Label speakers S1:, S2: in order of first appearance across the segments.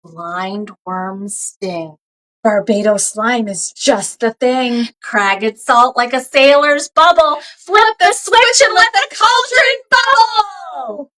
S1: Blind worms sting. Barbados slime is just the thing. Cragged salt like a sailor's bubble. Flip the switch and let the cauldron bubble!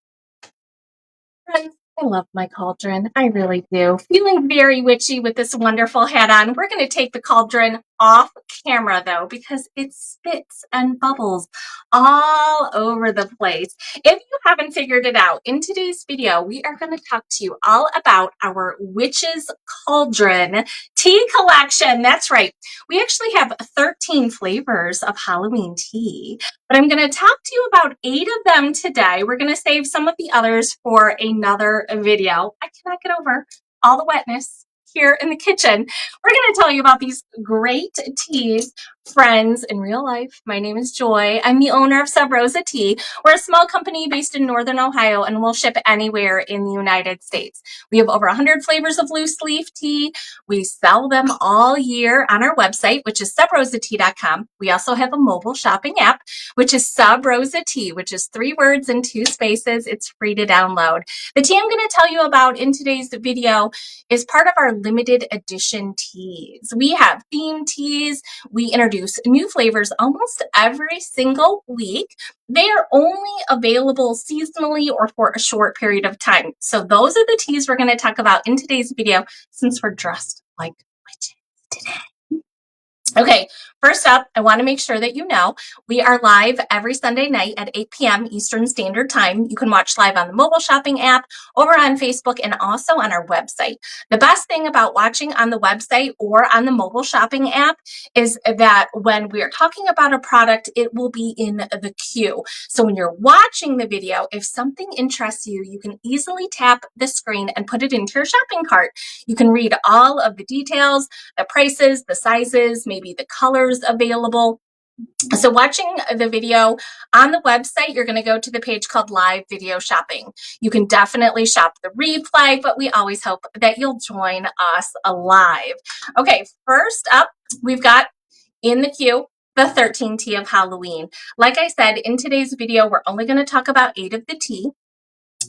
S1: Friends, I love my cauldron. I really do. Feeling very witchy with this wonderful hat on. We're going to take the cauldron off camera, though, because it spits and bubbles all over the place. If you haven't figured it out, in today's video, we are going to talk to you all about our Witch's Cauldron tea collection. That's right. We actually have 13 flavors of Halloween tea, but I'm going to talk to you about 8 of them today. We're going to save some of the others for another video. I cannot get over all the wetness here in the kitchen. We're going to tell you about these great teas. Friends, in real life, my name is Joy. I'm the owner of Sub Rosa Tea. We're a small company based in Northern Ohio, and we'll ship anywhere in the United States. We have over 100 flavors of loose leaf tea. We sell them all year on our website, which is subrosatea.com. We also have a mobile shopping app, which is Sub Rosa Tea, which is 3 words and 2 spaces. It's free to download. The tea I'm going to tell you about in today's video is part of our limited edition teas. We have theme teas. We introduce new flavors almost every single week. They are only available seasonally or for a short period of time. So those are the teas we're going to talk about in today's video, since we're dressed like witches today. Okay, first up, I want to make sure that you know we are live every Sunday night at 8 p.m. Eastern Standard Time. You can watch live on the mobile shopping app, over on Facebook, and also on our website. The best thing about watching on the website or on the mobile shopping app is that when we are talking about a product, it will be in the queue. So when you're watching the video, if something interests you, you can easily tap the screen and put it into your shopping cart. You can read all of the details, the prices, the sizes, maybe the colors available. So watching the video on the website, you're going to go to the page called Live Video Shopping. You can definitely shop the replay, but we always hope that you'll join us live. Okay, first up, we've got in the queue the 13 tea of Halloween. Like I said, in today's video, we're only going to talk about 8 of the tea.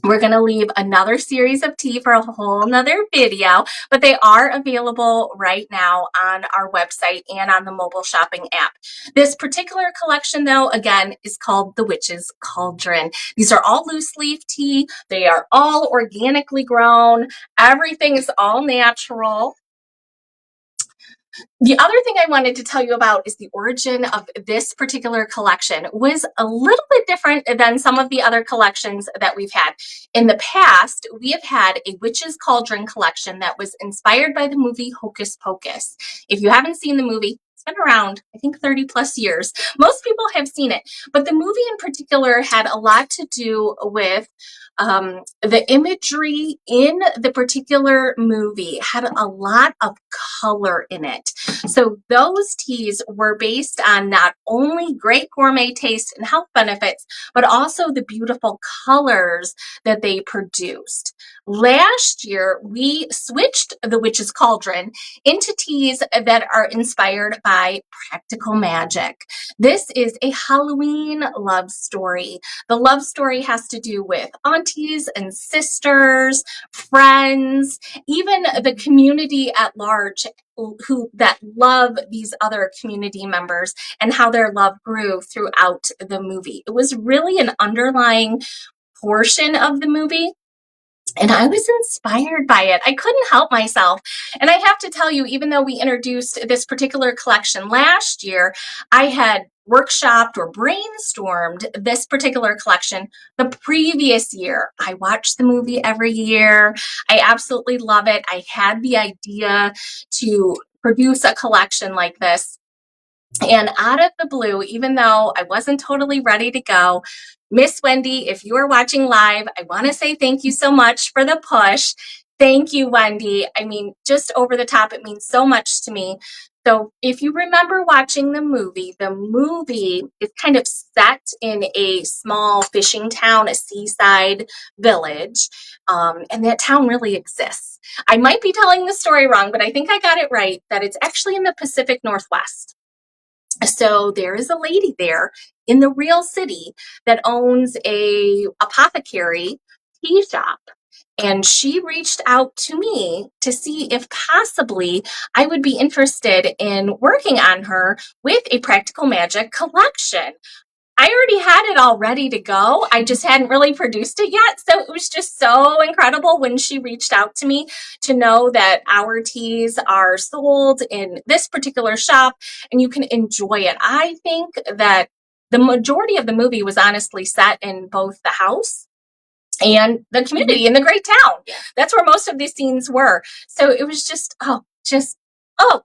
S1: We're going to leave another series of tea for a whole nother video, but they are available right now on our website and on the mobile shopping app. This particular collection, though, again, is called the Witch's Cauldron. These are all loose leaf tea. They are all organically grown. Everything is all natural. The other thing I wanted to tell you about is the origin of this particular collection was a little bit different than some of the other collections that we've had. In the past, we have had a Witch's Cauldron collection that was inspired by the movie Hocus Pocus. If you haven't seen the movie, it's been around, I think, 30 plus years. Most people have seen it, but the movie in particular had a lot to do with the imagery in the particular movie had a lot of color in it. So those teas were based on not only great gourmet taste and health benefits, but also the beautiful colors that they produced. Last year, we switched the Witch's Cauldron into teas that are inspired by practical magic. This is a Halloween love story. The love story has to do with aunties and sisters, friends, even the community at large that love these other community members and how their love grew throughout the movie. It was really an underlying portion of the movie. And I was inspired by it. I couldn't help myself. And I have to tell you, even though we introduced this particular collection last year, I had workshopped or brainstormed this particular collection the previous year. I watched the movie every year. I absolutely love it. I had the idea to produce a collection like this. And out of the blue, even though I wasn't totally ready to go, Miss Wendy, if you are watching live, I want to say thank you so much for the push. Thank you, Wendy. I mean, just over the top, it means so much to me. So if you remember watching the movie is kind of set in a small fishing town, a seaside village, and that town really exists. I might be telling the story wrong, but I think I got it right, that it's actually in the Pacific Northwest. So there is a lady there in the real city that owns a apothecary tea shop. And she reached out to me to see if possibly I would be interested in working on her with a Practical Magic collection. I already had it all ready to go. I just hadn't really produced it yet. So it was just so incredible when she reached out to me to know that our teas are sold in this particular shop and you can enjoy it. I think that the majority of the movie was honestly set in both the house and the community in the great town. That's where most of these scenes were. So it was just,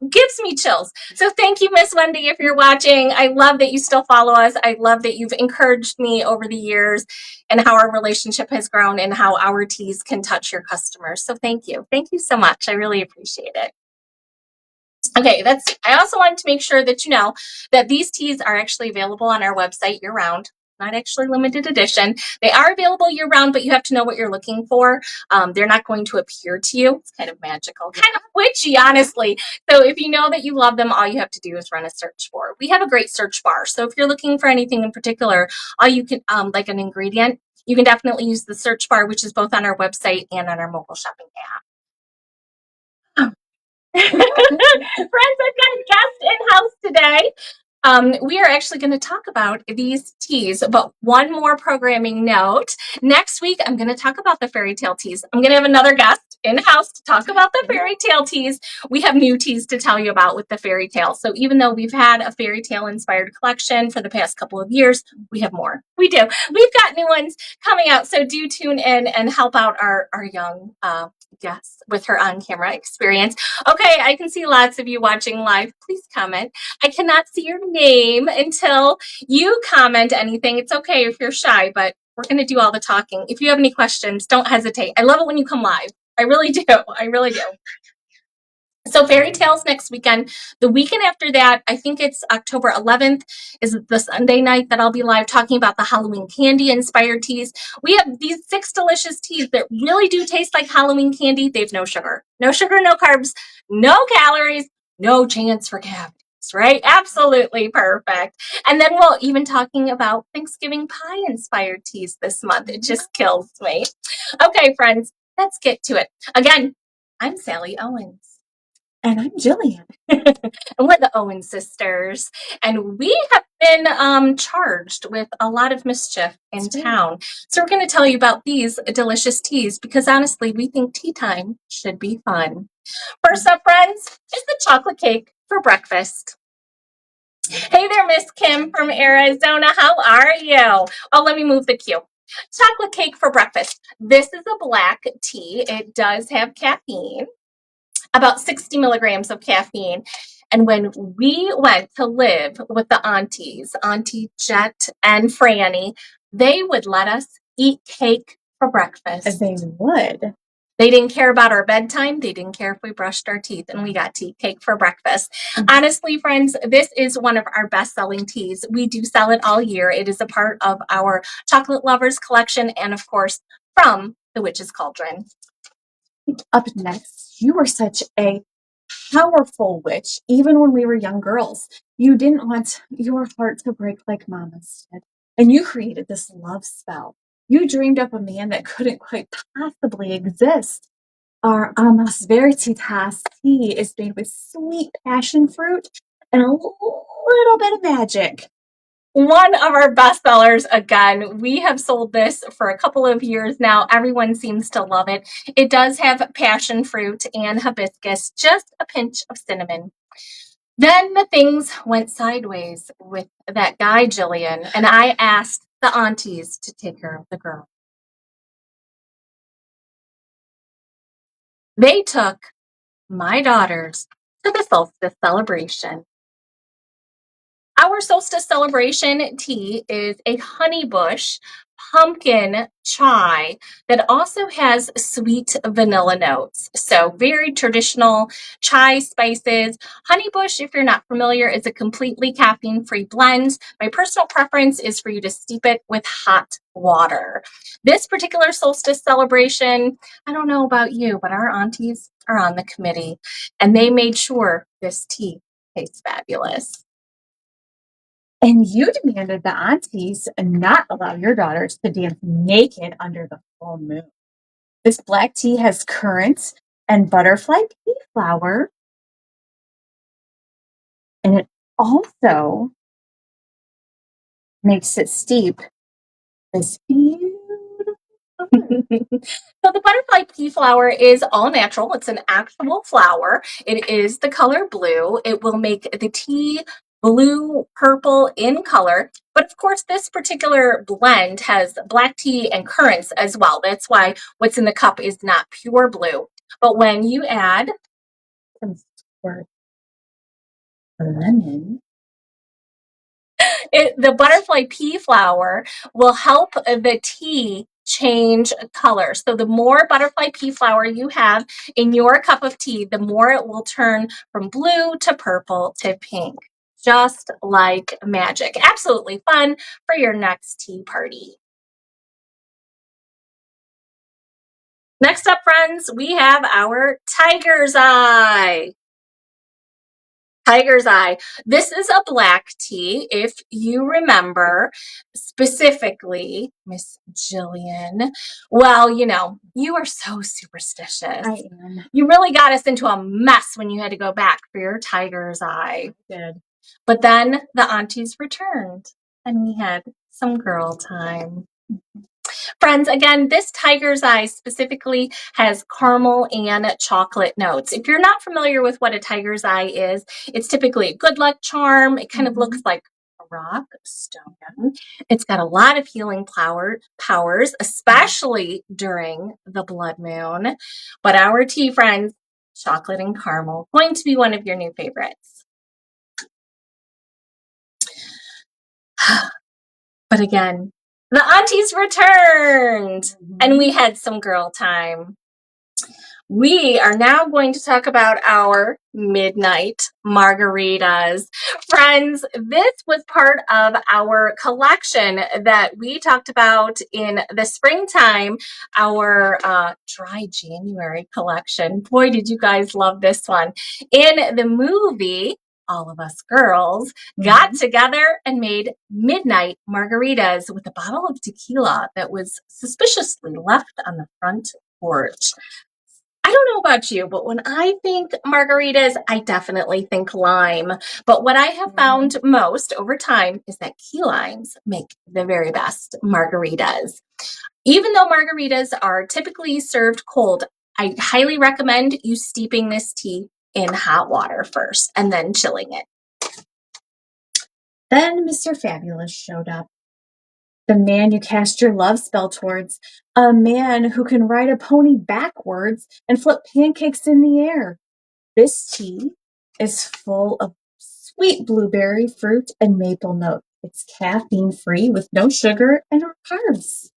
S1: gives me chills. So thank you, Miss Wendy, if you're watching. I love that you still follow us. I love that you've encouraged me over the years and how our relationship has grown and how our teas can touch your customers. So thank you. Thank you so much. I really appreciate it. Okay, I also wanted to make sure that you know that these teas are actually available on our website year round, not actually limited edition. They are available year round, but you have to know what you're looking for. They're not going to appear to you. It's kind of magical, kind of witchy, honestly. So if you know that you love them, all you have to do is run a search for. We have a great search bar. So if you're looking for anything in particular, all you can, like an ingredient, you can definitely use the search bar, which is both on our website and on our mobile shopping app. Friends, I've got a guest in-house today. We are actually going to talk about these teas, but one more programming note. Next week, I'm going to talk about the fairy tale teas. I'm going to have another guest in-house to talk about the fairy tale teas. We have new teas to tell you about with the fairy tale. So even though we've had a fairy tale inspired collection for the past couple of years, we have more. We do. We've got new ones coming out. So do tune in and help out our young guest with her on-camera experience. Okay, I can see lots of you watching live. Please comment. I cannot see your name until you comment anything. It's okay if you're shy, but we're going to do all the talking. If you have any questions, don't hesitate. I love it when you come live. I really do. I really do. So fairy tales next weekend. The weekend after that, I think it's October 11th, is the Sunday night that I'll be live talking about the Halloween candy inspired teas. We have these 6 delicious teas that really do taste like Halloween candy. They have no sugar, no carbs, no calories, no chance for cavities, right? Absolutely perfect. And then we'll even talking about Thanksgiving pie inspired teas this month. It just kills me. Okay, friends, let's get to it. Again, I'm Sally Owens. And I'm Jillian. And we're the Owen sisters. And we have been charged with a lot of mischief in town. So we're going to tell you about these delicious teas because honestly, we think tea time should be fun. First up, friends, is the chocolate cake for breakfast. Hey there, Miss Kim from Arizona. How are you? Oh, let me move the cue. Chocolate cake for breakfast. This is a black tea. It does have caffeine. About 60 milligrams of caffeine. And when we went to live with the aunties, Auntie Jet and Franny, they would let us eat cake for breakfast. They would. They didn't care about our bedtime. They didn't care if we brushed our teeth, and we got tea cake for breakfast. Mm-hmm. Honestly, friends, this is one of our best-selling teas. We do sell it all year. It is a part of our Chocolate Lovers collection and, of course, from the Witch's Cauldron. Up next, you were such a powerful witch, even when we were young girls. You didn't want your heart to break like Mama's did, and you created this love spell. You dreamed up a man that couldn't quite possibly exist. Our Amas Veritas tea is made with sweet passion fruit and a little bit of magic. One of our best sellers, again, we have sold this for a couple of years now. Everyone seems to love it. It does have passion fruit and hibiscus, just a pinch of cinnamon. Then the things went sideways with that guy, Jillian, and I asked the aunties to take care of the girl. They took my daughters to the solstice celebration. Our solstice celebration tea is a honey bush pumpkin chai that also has sweet vanilla notes. So very traditional chai spices. Honey bush, if you're not familiar, is a completely caffeine-free blend. My personal preference is for you to steep it with hot water. This particular solstice celebration, I don't know about you, but our aunties are on the committee, and they made sure this tea tastes fabulous. And you demanded the aunties not allow your daughters to dance naked under the full moon. This black tea has currants and butterfly pea flower, and it also makes it steep this beautiful. So the butterfly pea flower is all natural. It's an actual flower. It is the color blue. It will make the tea blue purple in color. But of course, this particular blend has black tea and currants as well. That's why what's in the cup is not pure blue. But when you add some squirt of lemon, the butterfly pea flower will help the tea change color. So the more butterfly pea flower you have in your cup of tea, the more it will turn from blue to purple to pink, just like magic. Absolutely fun for your next tea party. Next up, friends, we have our tiger's eye. Tiger's Eye. This is a black tea. If you remember specifically, Miss Jillian, well, you know, you are so superstitious.
S2: I am.
S1: You really got us into a mess when you had to go back for your Tiger's Eye.
S2: I did.
S1: But then the aunties returned and we had some girl time. Friends, again, this Tiger's Eye specifically has caramel and chocolate notes. If you're not familiar with what a Tiger's Eye is, it's typically a good luck charm. It kind of looks like a rock, stone. It's got a lot of healing powers, especially during the blood moon. But our tea, friends, chocolate and caramel, going to be one of your new favorites. But again, the aunties returned and we had some girl time. We are now going to talk about our midnight margaritas. Friends, this was part of our collection that we talked about in the springtime, our dry January collection. Boy, did you guys love this one. In the movie, all of us girls got together and made midnight margaritas with a bottle of tequila that was suspiciously left on the front porch. I don't know about you, but when I think margaritas, I definitely think lime. But what I have found most over time is that key limes make the very best margaritas. Even though margaritas are typically served cold, I highly recommend you steeping this tea in hot water first and then chilling it.
S2: Then Mr. Fabulous showed up. The man you cast your love spell towards. A man who can ride a pony backwards and flip pancakes in the air. This tea is full of sweet blueberry fruit and maple notes. It's caffeine free with no sugar and no carbs.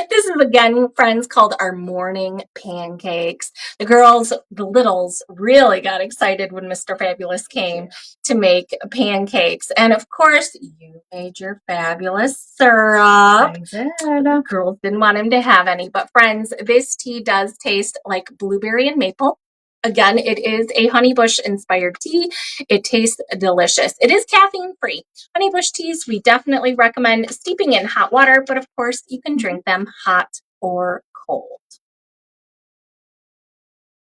S1: This is again, friends, called our morning pancakes. The girls, the littles, really got excited when Mr. Fabulous came to make pancakes. And of course, you made your fabulous syrup.
S2: I did.
S1: The girls didn't want him to have any. But friends, this tea does taste like blueberry and maple. Again, it is a honeybush inspired tea. It tastes delicious. It is caffeine free. Honeybush teas, we definitely recommend steeping in hot water, but of course you can drink them hot or cold.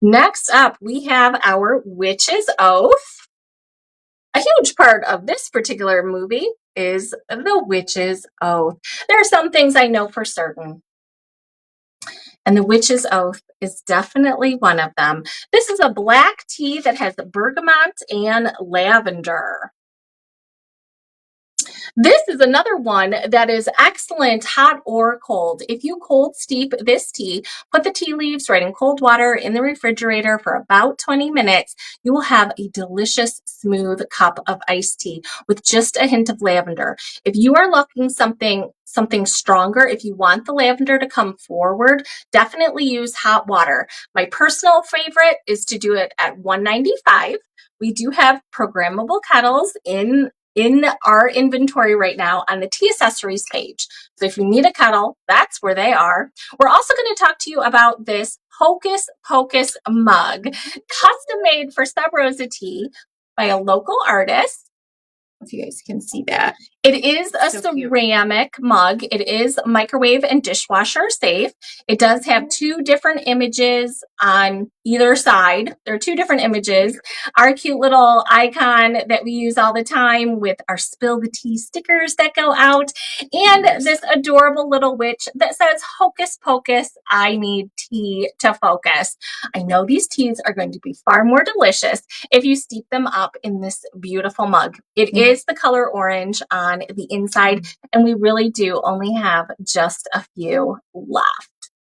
S1: Next up, we have our Witch's Oath. A huge part of this particular movie is the Witch's Oath. There are some things I know for certain, and the Witch's Oath is definitely one of them. This is a black tea that has bergamot and lavender. This is another one that is excellent hot or cold. If you cold steep this tea, put the tea leaves right in cold water in the refrigerator for about 20 minutes, you will have a delicious, smooth cup of iced tea with just a hint of lavender. If you are looking something stronger, if you want the lavender to come forward, definitely use hot water. My personal favorite is to do it at 195. We do have programmable kettles in our inventory right now on the tea accessories page. So if you need a kettle, that's where they are. We're also going to talk to you about this Hocus Pocus mug, custom made for Sub Rosa Tea by a local artist. If you guys can see that. It is a
S2: So cute.
S1: ceramic mug. It is microwave and dishwasher safe. It does have 2 different images on either side. There are 2 different images. Our cute little icon that we use all the time with our Spill the Tea stickers that go out, and this adorable little witch that says, "Hocus Pocus, I need tea to focus." I know these teas are going to be far more delicious if you steep them up in this beautiful mug. It is the color orange on the inside, and we really do only have just a few left.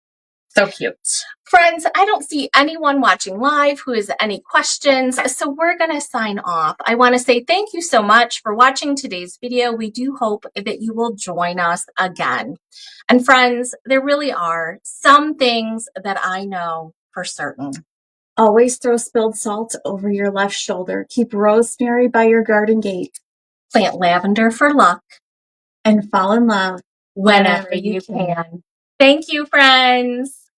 S2: So cute.
S1: Friends, I don't see anyone watching live who has any questions, so we're going to sign off. I want to say thank you so much for watching today's video. We do hope that you will join us again. And friends, there really are some things that I know for certain.
S2: Always throw spilled salt over your left shoulder. Keep rosemary by your garden gate.
S1: Plant lavender for luck.
S2: And fall in love
S1: Whenever you can. Thank you, friends.